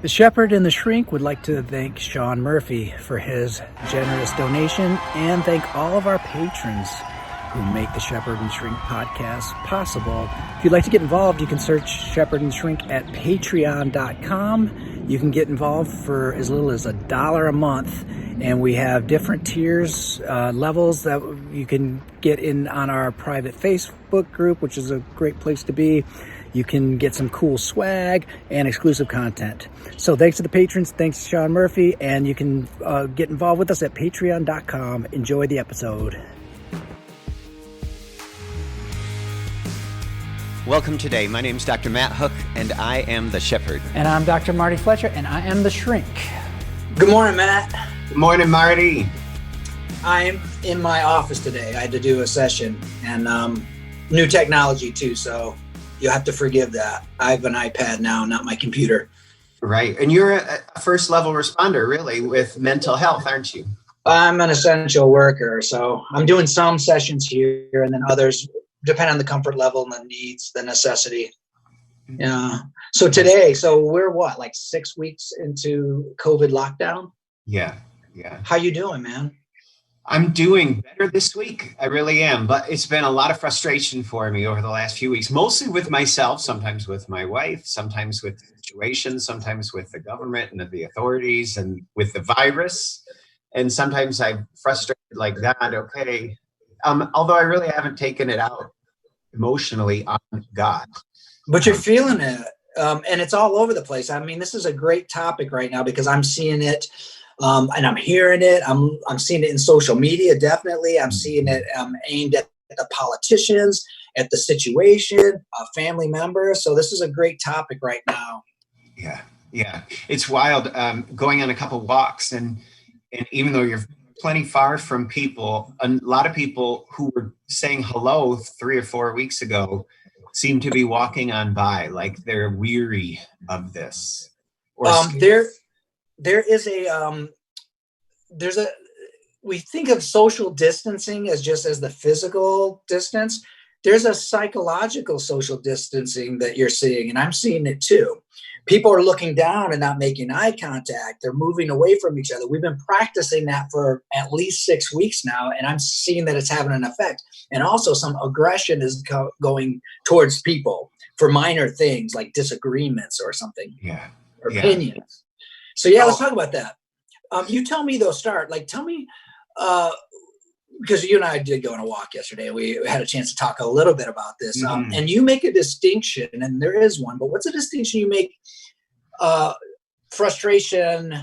The Shepherd and the Shrink would like to thank Sean Murphy for his generous donation and thank all of our patrons who make the Shepherd and Shrink podcast possible. If you'd like to get involved, you can search Shepherd and Shrink at patreon.com. You can get involved for as little as $1 a month, and we have different tiers, levels that you can get in on our private Facebook group, which is a great place to be. You can get some cool swag and exclusive content. So thanks to the patrons, thanks to Sean Murphy, and you can get involved with us at patreon.com. Enjoy the episode. Welcome today. My name is Dr. Matt Hook, and I am the Shepherd. And I'm Dr. Marty Fletcher, and I am the Shrink. Good morning, Matt. Good morning, Marty. I'm in my office today. I had to do a session, and new technology too, so you'll have to forgive that. I have an iPad now, not my computer. Right. And you're a first level responder, really, with mental health, aren't you? I'm an essential worker, so I'm doing some sessions here and then others, depending on the comfort level and the needs, the necessity. Yeah. So today, we're what, like 6 weeks into COVID lockdown? Yeah. How you doing, man? I'm doing better this week. I really am. But it's been a lot of frustration for me over the last few weeks, mostly with myself, sometimes with my wife, sometimes with situations, sometimes with the government and the authorities and with the virus. And sometimes I'm frustrated like that. Okay. Although I really haven't taken it out emotionally on God. But you're feeling it. And it's all over the place. I mean, this is a great topic right now because I'm seeing it. And I'm hearing it. I'm seeing it in social media, definitely. I'm seeing it aimed at the politicians, at the situation, family members. So this is a great topic right now. Yeah. It's wild going on a couple walks. And even though you're plenty far from people, a lot of people who were saying hello 3 or 4 weeks ago seem to be walking on by like they're weary of this. There is we think of social distancing as just as the physical distance. There's a psychological social distancing that you're seeing, and I'm seeing it too. People are looking down and not making eye contact. They're moving away from each other. We've been practicing that for at least 6 weeks now, and I'm seeing that it's having an effect. And also some aggression is going towards people for minor things like disagreements or something. Or opinions. So let's talk about that. You tell me though, tell me, because you and I did go on a walk yesterday. We had a chance to talk a little bit about this. And you make a distinction, and there is one, but what's a distinction you make, frustration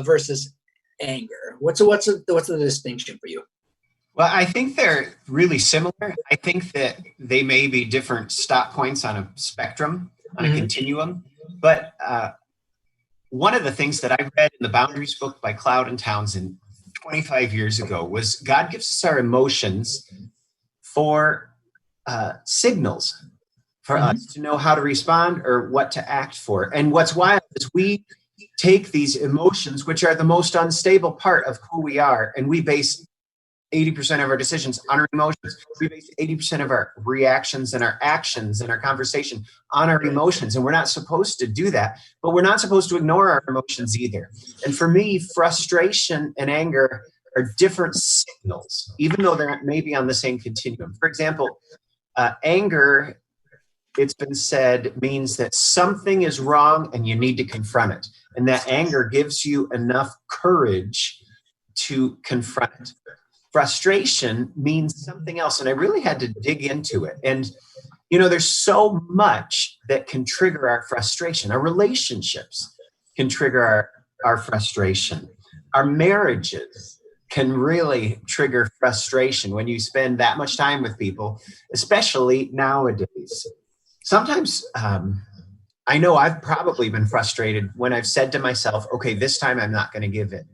versus anger? What's the distinction for you? Well, I think they're really similar. I think that they may be different stop points on a spectrum, on a continuum, but, one of the things that I read in the Boundaries book by Cloud and Townsend 25 years ago was God gives us our emotions for signals for us to know how to respond or what to act for. And what's wild is we take these emotions, which are the most unstable part of who we are, and we base 80% of our decisions on our emotions. We base 80% of our reactions and our actions and our conversation on our emotions. And we're not supposed to do that, but we're not supposed to ignore our emotions either. And for me, frustration and anger are different signals, even though they're maybe on the same continuum. For example, anger, it's been said, means that something is wrong and you need to confront it. And that anger gives you enough courage to confront it. Frustration means something else. And I really had to dig into it. And, there's so much that can trigger our frustration. Our relationships can trigger our frustration. Our marriages can really trigger frustration when you spend that much time with people, especially nowadays. Sometimes I know I've probably been frustrated when I've said to myself, okay, this time I'm not going to give in.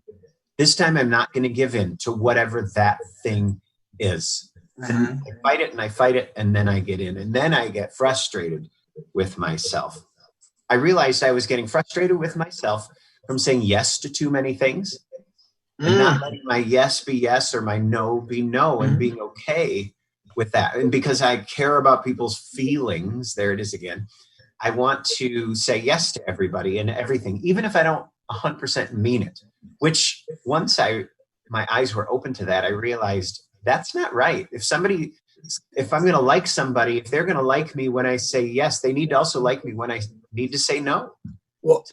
This time I'm not going to give in to whatever that thing is. And I fight it, and then I get in. And then I get frustrated with myself. I realized I was getting frustrated with myself from saying yes to too many things and not letting my yes be yes or my no be no and being okay with that. And because I care about people's feelings, there it is again, I want to say yes to everybody and everything, even if I don't 100% mean it, which once my eyes were open to that, I realized that's not right. If I'm going to like somebody, if they're going to like me when I say yes, they need to also like me when I need to say no. Well,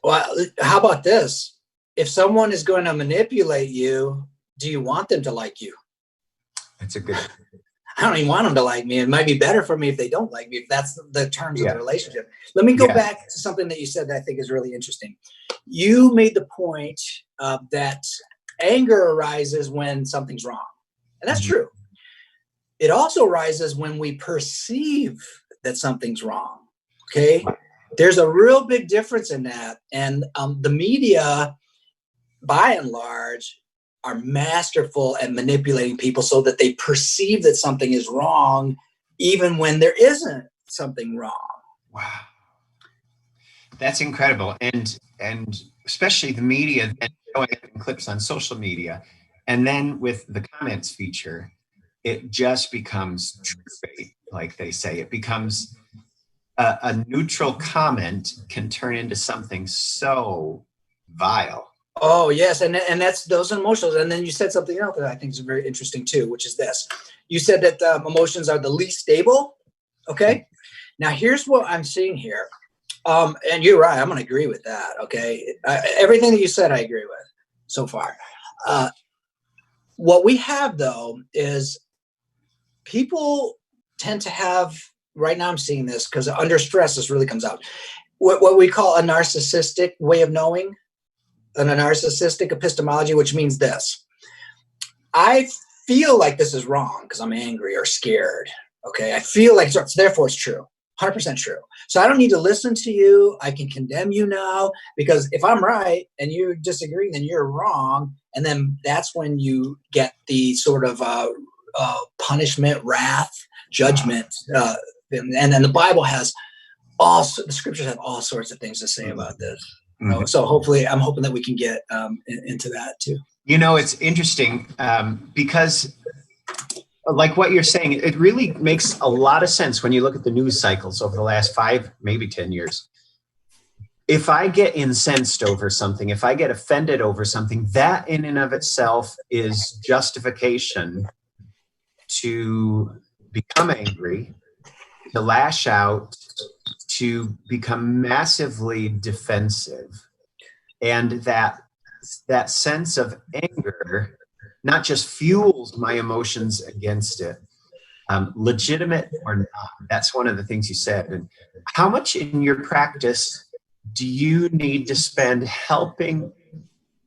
how about this? If someone is going to manipulate you, do you want them to like you? That's a good. I don't even want them to like me. It might be better for me if they don't like me, if that's the terms of the relationship. Let me go back to something that you said that I think is really interesting. You made the point that anger arises when something's wrong. And that's true. It also arises when we perceive that something's wrong. Okay. There's a real big difference in that. And the media, by and large, are masterful at manipulating people so that they perceive that something is wrong, even when there isn't something wrong. Wow. That's incredible. And especially the media then showing clips on social media. And then with the comments feature, it just becomes truthbait, like they say. It becomes a neutral comment can turn into something so vile. Oh, yes. And that's those emotions. And then you said something else that I think is very interesting too, which is this. You said that emotions are the least stable. Okay. Now here's what I'm seeing here. And you're right. I'm going to agree with that. Okay. Everything that you said, I agree with so far. What we have though is people tend to have, right now I'm seeing this because under stress, this really comes out. What we call a narcissistic way of knowing. And a narcissistic epistemology, which means this. I feel like this is wrong because I'm angry or scared. Okay. I feel like so therefore it's true. 100% true. So I don't need to listen to you. I can condemn you now because if I'm right and you disagree, then you're wrong. And then that's when you get the sort of punishment, wrath, judgment. And then the Bible has the scriptures have all sorts of things to say about this. So hopefully I'm hoping that we can get into that too. It's interesting because like what you're saying, it really makes a lot of sense when you look at the news cycles over the last 5, maybe 10 years. If I get incensed over something, if I get offended over something, that in and of itself is justification to become angry, to lash out, to become massively defensive. And that sense of anger not just fuels my emotions against it, legitimate or not. That's one of the things you said. And how much in your practice do you need to spend helping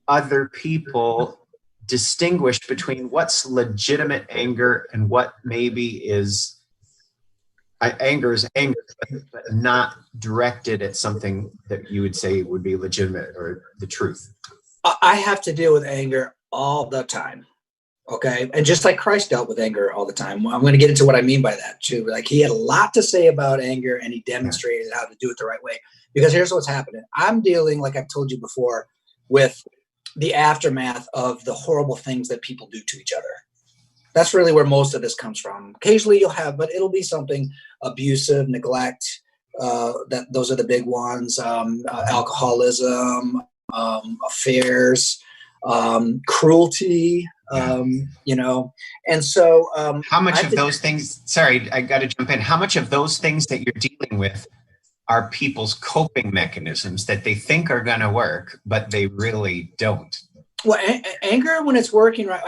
other people distinguish between what's legitimate anger and what maybe is anger is anger, but not directed at something that you would say would be legitimate or the truth? I have to deal with anger all the time. Okay. And just like Christ dealt with anger all the time. I'm going to get into what I mean by that too. Like he had a lot to say about anger and he demonstrated how to do it the right way. Because here's what's happening. I'm dealing, like I've told you before, with the aftermath of the horrible things that people do to each other. That's really where most of this comes from. Occasionally you'll have, but it'll be something abusive, neglect. Those are the big ones. Alcoholism, affairs, cruelty, and so how much of those things, sorry, I got to jump in. How much of those things that you're dealing with are people's coping mechanisms that they think are going to work, but they really don't? Well, anger when it's working right.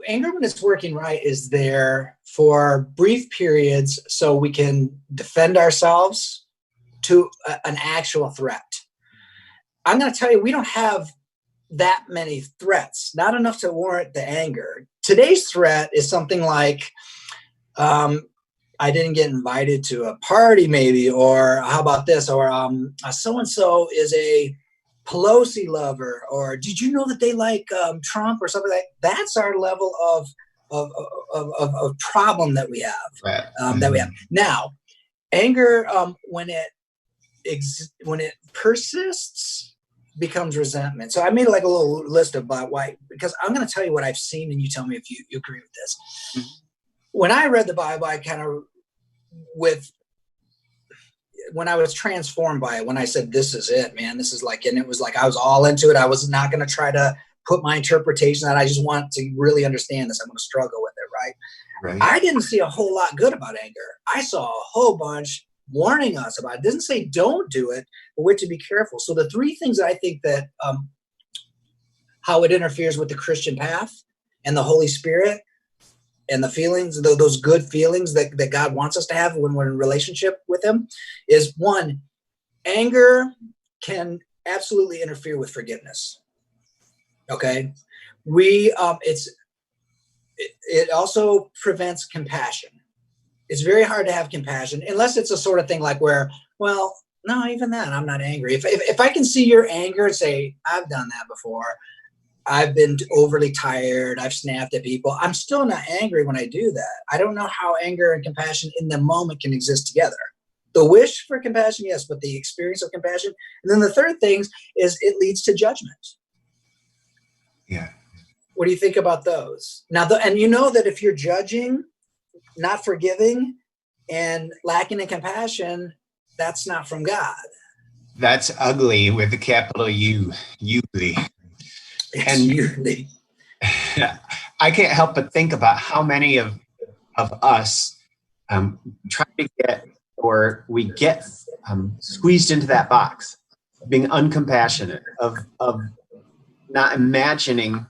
Anger when it's working right is there for brief periods so we can defend ourselves to an actual threat. I'm going to tell you, we don't have that many threats, not enough to warrant the anger. Today's threat is something like, I didn't get invited to a party maybe, or how about this, or so-and-so is a Pelosi lover, or did you know that they like Trump or something like that? That's our level of problem that we have. Right. That we have now. Anger, when it persists, becomes resentment. So I made like a little list about why, because I'm going to tell you what I've seen, and you tell me if you agree with this. Mm-hmm. When I read the Bible, I kind of, with when I was transformed by it, when I said, this is it, man, this is like, and it was like, I was all into it. I was not going to try to put my interpretation that I just want to really understand this. I'm going to struggle with it. Right. I didn't see a whole lot good about anger. I saw a whole bunch warning us about it. It doesn't say don't do it, but we're to be careful. So the three things I think that, how it interferes with the Christian path and the Holy Spirit and the feelings, those good feelings that God wants us to have when we're in relationship with him, is one, anger can absolutely interfere with forgiveness. Okay. It also prevents compassion. It's very hard to have compassion unless it's a sort of thing like where, well, no, even then I'm not angry. If I can see your anger and say, I've done that before, I've been overly tired, I've snapped at people, I'm still not angry when I do that. I don't know how anger and compassion in the moment can exist together. The wish for compassion, yes, but the experience of compassion. And then the third thing is it leads to judgment. Yeah. What do you think about those? Now, and you know that if you're judging, not forgiving, and lacking in compassion, that's not from God. That's ugly with a capital U, ugly. And usually, I can't help but think about how many of us try to get, or we get squeezed into that box, being uncompassionate, of not imagining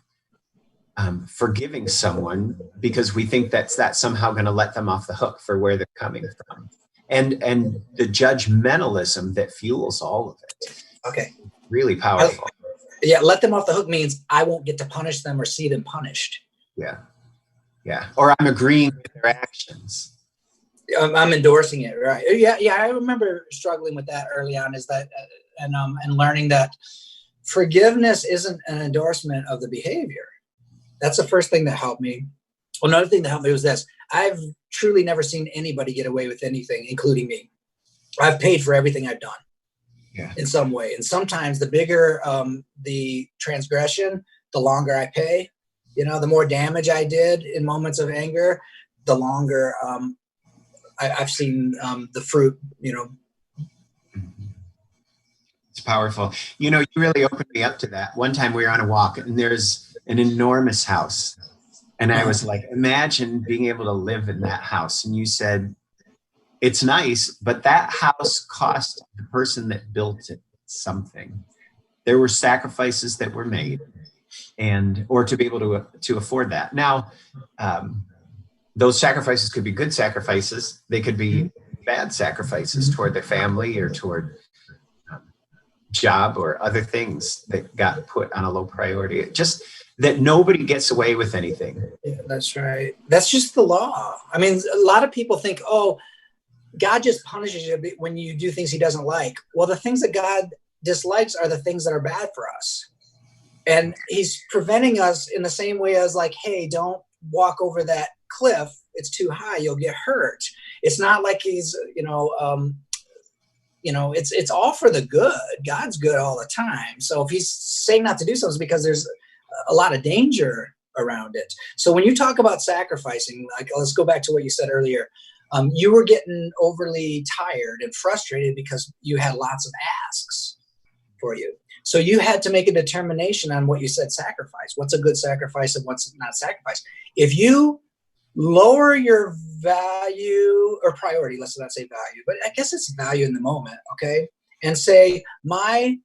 forgiving someone because we think that's somehow going to let them off the hook for where they're coming from, and the judgmentalism that fuels all of it. Okay, really powerful. Yeah, let them off the hook means I won't get to punish them or see them punished. Yeah. Or I'm agreeing with their actions. I'm endorsing it, right? Yeah. I remember struggling with that early on. Is that and learning that forgiveness isn't an endorsement of the behavior. That's the first thing that helped me. Well, another thing that helped me was this: I've truly never seen anybody get away with anything, including me. I've paid for everything I've done. Yeah. In some way. And sometimes the bigger the transgression, the longer I pay. The more damage I did in moments of anger, the longer I've seen the fruit, It's powerful. You really opened me up to that. One time we were on a walk and there's an enormous house. And I was like, imagine being able to live in that house. And you said, it's nice, but that house cost the person that built it something. There were sacrifices that were made, or to be able to afford that. Now, those sacrifices could be good sacrifices. They could be bad sacrifices toward their family or toward job or other things that got put on a low priority. Just that nobody gets away with anything. Yeah, that's right. That's just the law. I mean, a lot of people think, oh, God just punishes you when you do things he doesn't like. Well, the things that God dislikes are the things that are bad for us. And he's preventing us in the same way as like, hey, don't walk over that cliff. It's too high. You'll get hurt. It's not like he's, it's all for the good. God's good all the time. So if he's saying not to do something, it's because there's a lot of danger around it. So when you talk about sacrificing, like, let's go back to what you said earlier. You were getting overly tired and frustrated because you had lots of asks for you. So you had to make a determination on what you said sacrifice. What's a good sacrifice and what's not sacrifice? If you lower your value or priority, let's not say value, but I guess it's value in the moment, okay? And say, my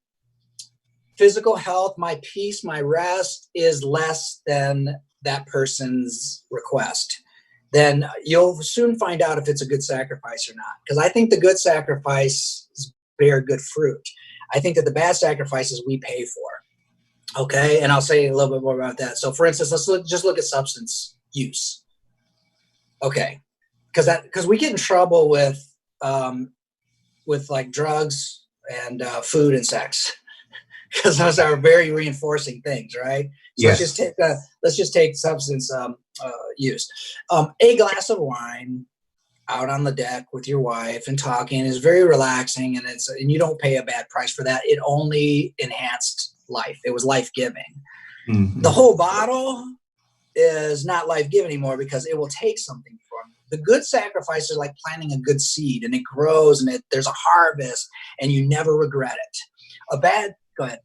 physical health, my peace, my rest is less than that person's request, then you'll soon find out if it's a good sacrifice or not. Because I think the good sacrifices bear good fruit. I think that the bad sacrifices we pay for. Okay, and I'll say a little bit more about that. So, for instance, let's just look at substance use. Okay, because we get in trouble with like drugs and food and sex, because those are very reinforcing things, right? So yes. Let's just take substance use. A glass of wine out on the deck with your wife and talking is very relaxing, and you don't pay a bad price for that. It only enhanced life. It was life-giving. Mm-hmm. The whole bottle is not life-giving anymore because it will take something from you. The good sacrifice is like planting a good seed, and it grows, and there's a harvest, and you never regret it. Go ahead.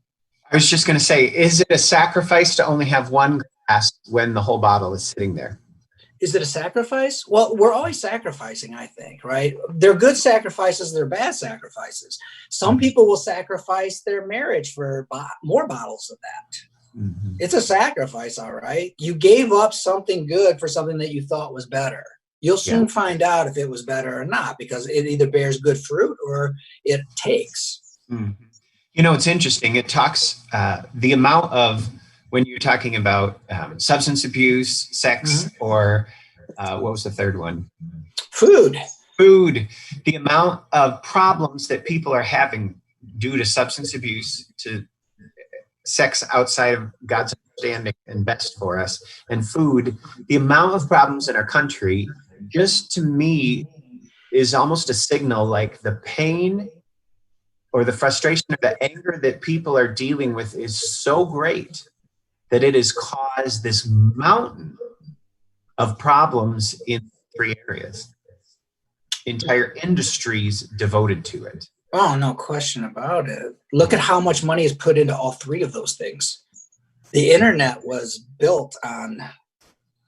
I was just going to say, is it a sacrifice to only have one glass when the whole bottle is sitting there? Is it a sacrifice? Well, we're always sacrificing, I think, right? They're good sacrifices, they're bad sacrifices. Some people will sacrifice their marriage for more bottles of that. Mm-hmm. It's a sacrifice, all right? You gave up something good for something that you thought was better. You'll soon find out if it was better or not, because it either bears good fruit or it takes. Mm-hmm. You know, it's interesting. It talks the amount of, when you're talking about substance abuse, sex, or what was the third one? Food. The amount of problems that people are having due to substance abuse, to sex outside of God's understanding and best for us, and food, the amount of problems in our country, just to me, is almost a signal, like the pain or the frustration or the anger that people are dealing with is so great that it has caused this mountain of problems in 3 areas. Entire industries devoted to it. Oh, no question about it. Look at how much money is put into all 3 of those things. The internet was built on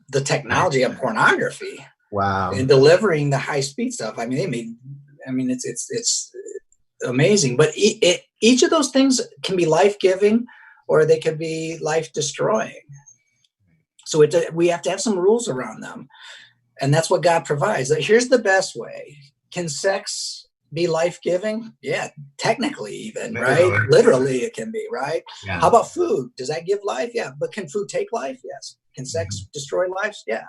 the technology of pornography. Wow. And delivering the high-speed stuff. I mean, it's amazing. But each of those things can be life-giving, or they could be life-destroying. So we have to have some rules around them. And that's what God provides. Here's the best way. Can sex be life-giving? Yeah, technically even, right? Literally it can be, right? Yeah. How about food? Does that give life? Yeah. But can food take life? Yes. Can sex destroy lives? Yeah.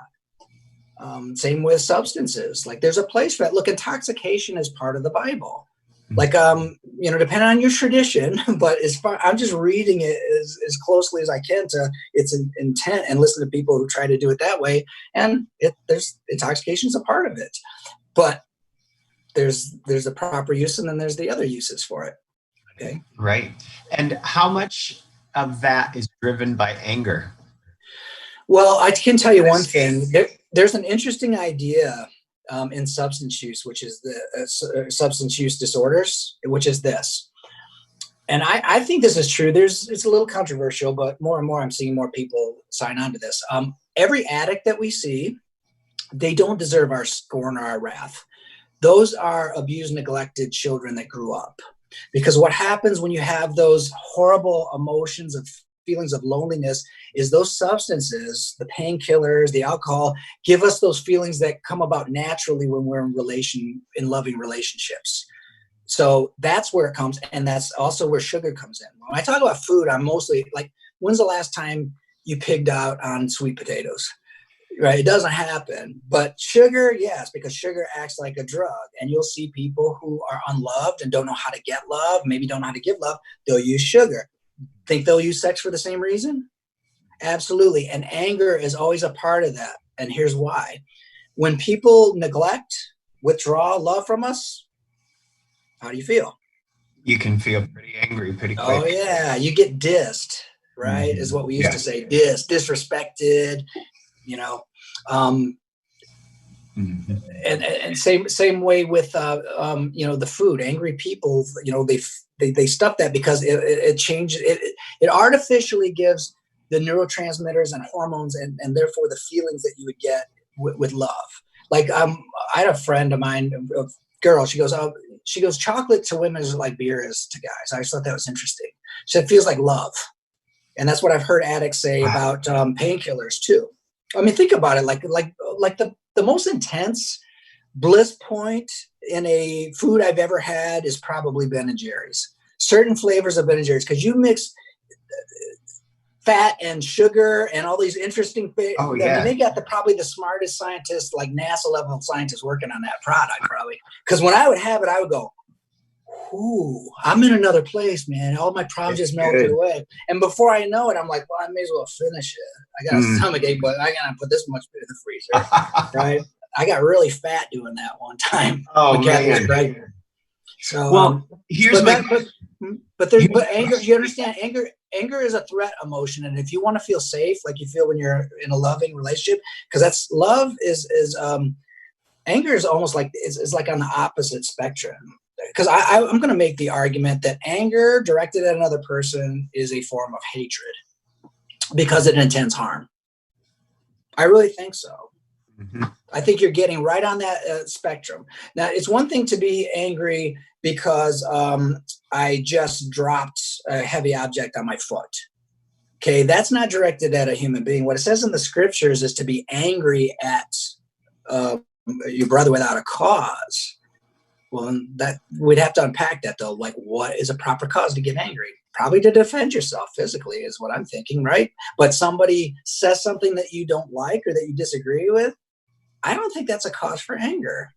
Same with substances. Like, there's a place for that. Look, intoxication is part of the Bible. Like, depending on your tradition, but I'm just reading it as closely as I can to its intent, and listen to people who try to do it that way. And there's intoxication is a part of it, but there's the proper use, and then there's the other uses for it. Okay. Right. And how much of that is driven by anger? Well, I can tell you one thing. There's an interesting idea in substance use, which is the substance use disorders, which is this. And I think this is true. It's a little controversial, but more and more I'm seeing more people sign on to this. Every addict that we see, they don't deserve our scorn or our wrath. Those are abused, neglected children that grew up. Because what happens when you have those horrible emotions of feelings of loneliness is those substances, the painkillers, the alcohol, give us those feelings that come about naturally when we're in loving relationships. So that's where it comes. And that's also where sugar comes in. When I talk about food, I'm mostly like, when's the last time you pigged out on sweet potatoes? Right? It doesn't happen. But sugar, yes, because sugar acts like a drug. And you'll see people who are unloved and don't know how to get love, maybe don't know how to give love. They'll use sugar. Think they'll use sex for the same reason? Absolutely. And anger is always a part of that. And here's why. When people neglect, withdraw love from us, how do you feel? You can feel pretty angry pretty quick. Oh, yeah. You get dissed, right? Mm-hmm. Is what we used to say. Disrespected, And same way with the food. Angry people, they stuff that because it changes it artificially gives the neurotransmitters and hormones and therefore the feelings that you would get with love. Like I had a friend of mine, a girl. She goes, chocolate to women is like beer is to guys. I just thought that was interesting. She said it feels like love, and that's what I've heard addicts say about painkillers too. I mean, think about it. Like the most intense bliss point in a food I've ever had is probably Ben & Jerry's. Certain flavors of Ben & Jerry's, because you mix fat and sugar and all these interesting things. Oh, yeah. I mean, they got probably the smartest scientists, like NASA level scientists working on that product probably. Because when I would have it, I would go, ooh, I'm in another place, man. All my problems just melted away. And before I know it, I'm like, well, I may as well finish it. I got a stomachache, but I got to put this much in the freezer, right? I got really fat doing that one time. Oh, man. So, well, here's but anger, you understand, anger is a threat emotion. And if you want to feel safe, like you feel when you're in a loving relationship, because that's love is anger is almost like it's like on the opposite spectrum. Because I'm going to make the argument that anger directed at another person is a form of hatred because it intends harm. I really think so. Mm-hmm. I think you're getting right on that spectrum. Now, it's one thing to be angry because I just dropped a heavy object on my foot. Okay, that's not directed at a human being. What it says in the scriptures is to be angry at your brother without a cause. Well, that we'd have to unpack that though. Like, what is a proper cause to get angry? Probably to defend yourself physically is what I'm thinking, right? But somebody says something that you don't like or that you disagree with, I don't think that's a cause for anger.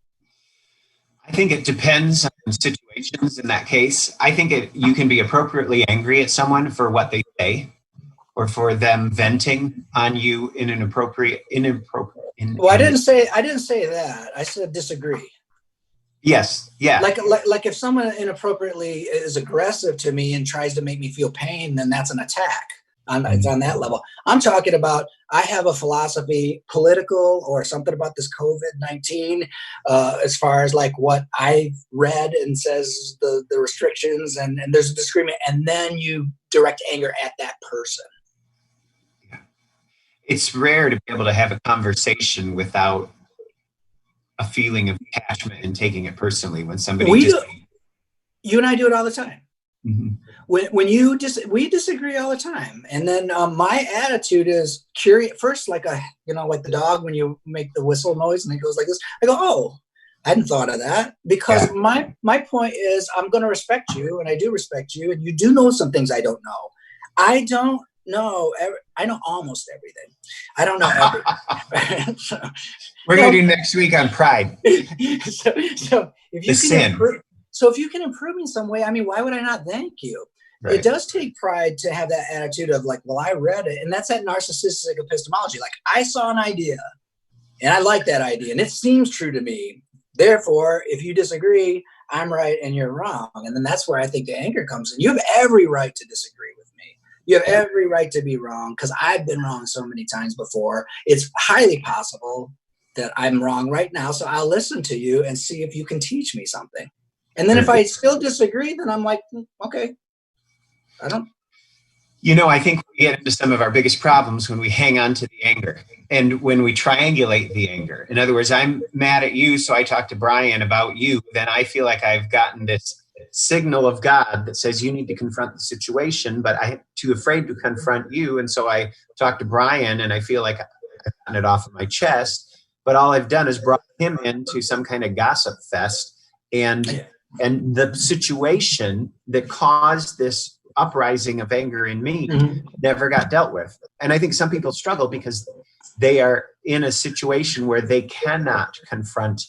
I think it depends on situations in that case. I think you can be appropriately angry at someone for what they say or for them venting on you in an inappropriate. Well, I didn't say that. I said disagree. Yes. Yeah. Like if someone inappropriately is aggressive to me and tries to make me feel pain, then that's an attack. It's on that level. I'm talking about, I have a philosophy, political or something about this COVID-19, as far as like what I've read and says the restrictions and there's a disagreement, and then you direct anger at that person. Yeah. It's rare to be able to have a conversation without a feeling of attachment and taking it personally when somebody you and I do it all the time. Mm-hmm. When we disagree all the time, and then my attitude is curious first, like like the dog when you make the whistle noise and it goes like this. I go, oh, I hadn't thought of that, because my point is I'm going to respect you, and I do respect you, and you do know some things I don't know. I don't know. I know almost everything. I don't know everything. We're going to do next week on pride. So if you can improve. So if you can improve me in some way, I mean, why would I not thank you? Right. It does take pride to have that attitude of like, well, I read it. And that's that narcissistic epistemology. Like, I saw an idea and I like that idea and it seems true to me. Therefore, if you disagree, I'm right and you're wrong. And then that's where I think the anger comes in. You have every right to disagree with me. You have every right to be wrong, because I've been wrong so many times before. It's highly possible that I'm wrong right now. So I'll listen to you and see if you can teach me something. And then if I still disagree, then I'm like, okay, I don't. I think we get into some of our biggest problems when we hang on to the anger and when we triangulate the anger. In other words, I'm mad at you, so I talk to Brian about you. Then I feel like I've gotten this signal of God that says you need to confront the situation, but I'm too afraid to confront you. And so I talk to Brian and I feel like I've gotten it off of my chest, but all I've done is brought him into some kind of gossip fest. And the situation that caused this uprising of anger in me never got dealt with. And I think some people struggle because they are in a situation where they cannot confront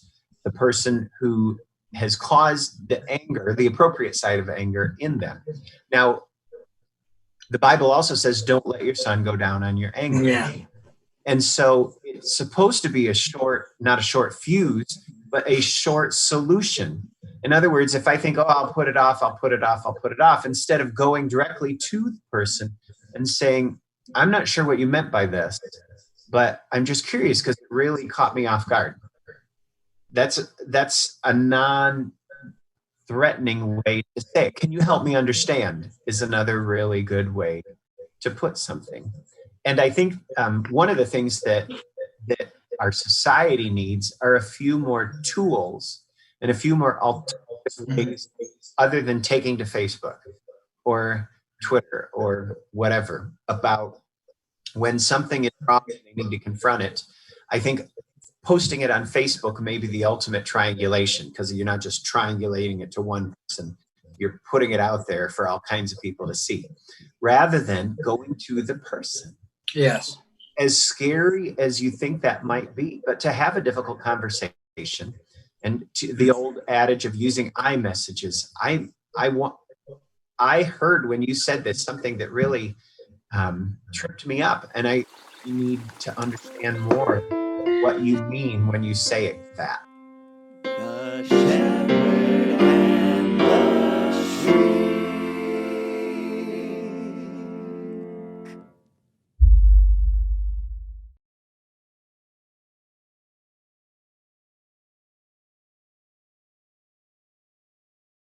the person who has caused the anger, the appropriate side of anger in them. Now, the Bible also says, don't let your sun go down on your anger. Yeah. And so it's supposed to be not a short fuse, but a short solution. In other words, if I think, I'll put it off, instead of going directly to the person and saying, I'm not sure what you meant by this, but I'm just curious because it really caught me off guard. That's a non-threatening way to say it. Can you help me understand is another really good way to put something. And I think one of the things that our society needs are a few more tools and a few more alternative ways other than taking to Facebook or Twitter or whatever about when something is wrong and they need to confront it. I think posting it on Facebook may be the ultimate triangulation, because you're not just triangulating it to one person, you're putting it out there for all kinds of people to see, rather than going to the person. Yes. As scary as you think that might be, but to have a difficult conversation, and to the old adage of using iMessages, I heard when you said this something that really tripped me up, and I need to understand more what you mean when you say it that.